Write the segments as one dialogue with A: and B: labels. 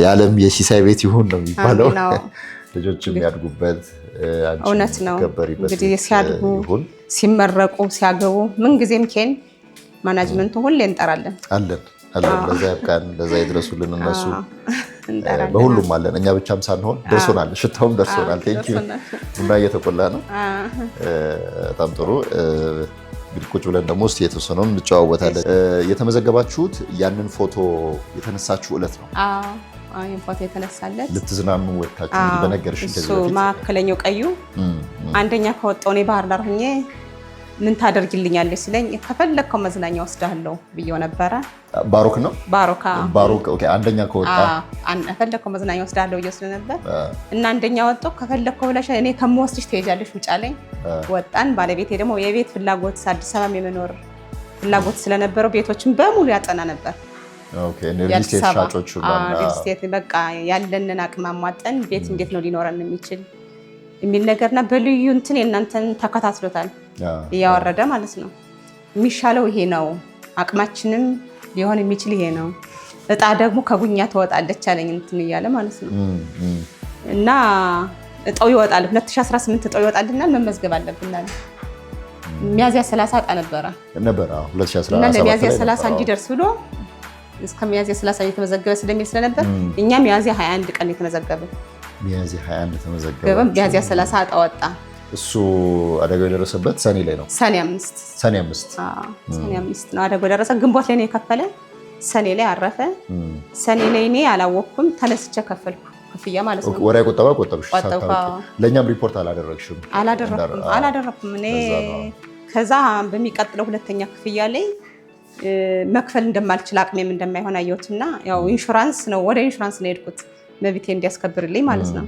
A: የዓለም የሲሳይ ቤት ይሁን ነው የሚባለው። ልጆች የሚያድጉበት
B: እውነት ነው እንግዲህ ሲያድጉ ሲመረቁ ሲያገቡ ምን ጊዜም ኬን ማናጅመንቱ ሁሌ እንጠራለን
A: አለን ለዛ ያብቃን ለዛ ይድረሱልን እነሱ በሁሉም አለን እኛ ብቻም ሳንሆን ደርሶናል ሽታውም ደርሶናል ቴንኪው ቡና እየተቆላ ነው በጣም ጥሩ እንግዲህ ቁጭ ብለን ደግሞ እስቲ የተወሰነውን እንጨዋወታለን የተመዘገባችሁት ያንን ፎቶ የተነሳችሁ ዕለት ነው
B: ይሄን ፎቶ የተነሳለት
A: ልትዝናኑ ወጣችሁ በነገርሽ እንደዚህ
B: በፊት ማከለኛው ቀዩ አንደኛ ከወጣው ነው ባህር ዳር ሆኜ ምን ታደርግልኛለሽ ሲለኝ ከፈለከው መዝናኛ ወስዳለሁ ብየው ነበር
A: ባሮክ ነው ባሮክ ኦኬ አንደኛ ከወጣ
B: ከፈለከው መዝናኛ ወስዳለሁ ብየው ስለነበር እና አንደኛ ወጣው ከፈለከው ብለሽ እኔ ከመወስድሽ ትሄጃለሽ ውጫለኝ ወጣን ባለቤቴ ደግሞ የቤት ፍላጎት አዲስ አበባ የመኖር ፍላጎት ስለነበረው ቤቶችን በሙሉ ያጠና ነበር
A: ኦኬ ሪልስቴት ሻጮቹ
B: ሪልስቴት በቃ ያለንን አቅም አሟጠን ቤት እንዴት ነው ሊኖረን የሚችል የሚል ነገርና በልዩ እንትን የእናንተን ተከታትሎታል ያወረደ ማለት ነው የሚሻለው ይሄ ነው አቅማችንም ሊሆን የሚችል ይሄ ነው እጣ ደግሞ ከጉኛ ተወጣለች አለኝ እንትን ይያለ ማለት ነው እና እጣው ይወጣል 2018 እጣው ይወጣልና መመዝገብ አለብናል ሚያዚያ 30 እጣ ነበር
A: 2017
B: እና ለሚያዚያ 30 እንዲደርስ ብሎ እስከ ሚያዚያ 30 የተመዘገበ ስለሚል ስለነበር እኛ ሚያዚያ 21 ቀን የተመዘገበ
A: ሚያዚያ 21 ተመዘገበ
B: ሚያዚያ 30 እጣ ወጣ
A: እሱ አደጋው የደረሰበት ሰኔ ላይ ነው
B: ሰኔ 5
A: ሰኔ 5
B: ነው አደጋው ደረሰ ግንቦት ላይ ነው የከፈለ ሰኔ ላይ አረፈ ሰኔ ላይ እኔ አላወቅኩም ተነስቼ ከፈልኩ ክፍያ ማለት ነው
A: ወራይ ቆጠባ ቆጠብሽ ለኛም ሪፖርት
B: አላደረኩም እኔ ከዛ በሚቀጥለው ሁለተኛ ክፍያ ላይ መክፈል እንደማልችል አቅሜም እንደማይሆን አየሁትና ያው ኢንሹራንስ ነው ወደ ኢንሹራንስ ነው የሄድኩት መብቴ እንዲያስከብርልኝ ማለት ነው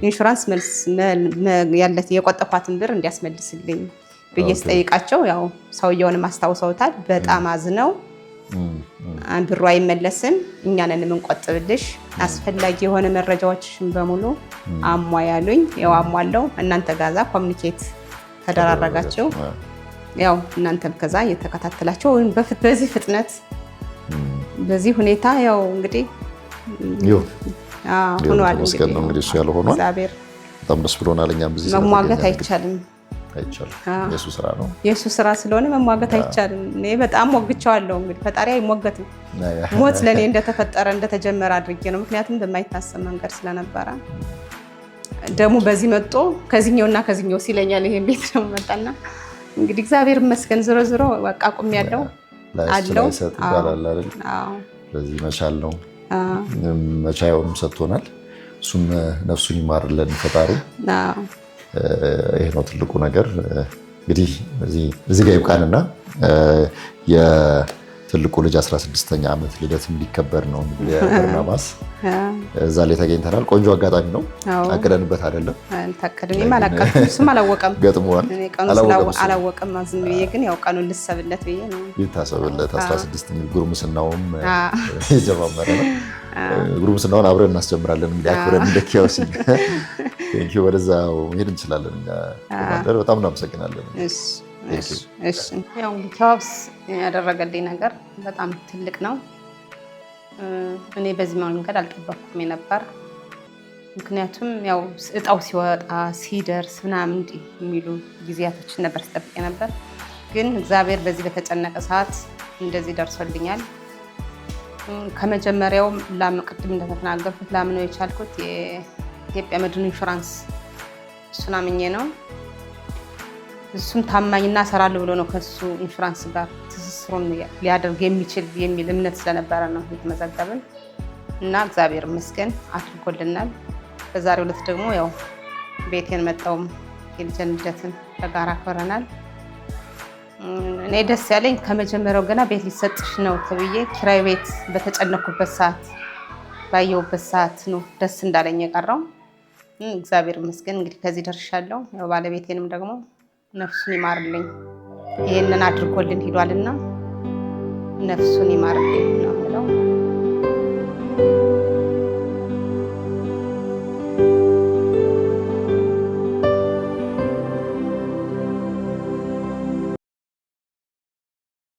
B: ኢንሹራንስ መልስ ያለት የቆጠኳትን ብር እንዲያስመልስልኝ በየስ ጠይቃቸው ያው ሰውየውን ማስተዋውሰውታል በጣም አዝነው ብሩ አይመለስም እኛ ነን የምንቆጥብልሽ አስፈላጊ የሆነ መረጃዎችን በሙሉ አሟያሉኝ ያው አሟለው እናንተ ጋዛ ኮሙኒኬት ተደራረጋቸው ያው እናንተም ከዛ እየተከታተላችሁ በዚህ ፍጥነት በዚህ ሁኔታ ያው እንግዲህ ሆኗል
A: እንግዲህ እሱ ያለው ሆኗል
B: እግዚአብሔር
A: በጣም ደስ ብሎናል እኛም በዚህ
B: መሟገት አይቻልም
A: የሱ ስራ ነው
B: የሱ ስራ ስለሆነ መሟገት አይቻልም እኔ በጣም ሞግቻለሁ እንግዲህ ፈጣሪ አይሞገትም ሞት ለኔ እንደተፈጠረ እንደተጀመረ አድርጌ ነው ምክንያቱም በማይታሰብ መንገድ ስለነበረ ደሙ በዚህ መጥቶ ከዚህኛውና ከዚህኛው ሲለኛል ይሄን ቤት ነው መጣና እንግዲህ እግዚአብሔር ይመስገን ዝሮ ዝሮ በቃ ቁም ያለው አለው
A: ይባላል አይደል ስለዚህ መቻል ነው መቻያውንም ሰጥቶናል እሱም ነፍሱን ይማርልን ፈጣሪ ይሄ ነው ትልቁ ነገር እንግዲህ እዚህ ጋር ይብቃንና የትልቁ ልጅ 16ኛ ዓመት ልደትም ሊከበር ነው በርናባስ እዛ ላይ ተገኝተናል ቆንጆ አጋጣሚ ነው አቀደንበት አይደለም
B: ተከደኝ ማላቀም እሱም አላወቀም
A: ገጥሟል
B: አላወቀም ዝም ብዬ ግን ያው ቀኑን ልሰብለት ብዬ ነው
A: ይታሰብለት 16 ጉርምስናውም የጀመረ ነው ጉርምስናውን አብረን እናስጀምራለን እንግዲህ አክብረን እንደኪያውስ ቴንኪው ወደዛው መሄድ እንችላለን እኛ ኮማንደር በጣም እናመሰግናለን
B: እሺ ያው ኪያውስ ያደረገልኝ ነገር በጣም ትልቅ ነው እኔ በዚህ መንገድ አልጠበቅኩም ነበር ምክንያቱም ያው እጣው ሲወጣ ሲደርስ ምናምን የሚሉ ጊዜያቶችን ነበር ስጠብቅ ነበር ግን እግዚአብሔር በዚህ በተጨነቀ ሰዓት እንደዚህ ደርሶልኛል ከመጀመሪያው ቅድም እንደተናገርኩት ላምነው የቻልኩት የኢትዮጵያ መድን ኢንሹራንስ እሱን አምኜ ነው እሱም ታማኝና እሰራለሁ ብሎ ነው ከሱ ኢንሹራንስ ጋር ትስስሩን ሊያደርግ የሚችል የሚል እምነት ስለነበረ ነው የተመዘገብን እና እግዚአብሔር ይመስገን አድርጎልናል በዛሬው ዕለት ደግሞ ያው ቤቴን መጣውም የልጄን ልደትን በጋራ አክብረናል እኔ ደስ ያለኝ ከመጀመሪያው ገና ቤት ሊሰጥሽ ነው ተብዬ ኪራይ ቤት በተጨነኩበት ሰዓት ባየሁበት ሰዓት ነው ደስ እንዳለኝ የቀረው እግዚአብሔር ይመስገን እንግዲህ ከዚህ ደርሻለሁ ያው ባለቤቴንም ደግሞ ነፍሱን ይማርልኝ ይሄንን አድርጎልን ሄዷልና ነፍሱን ይማርልኝ ነው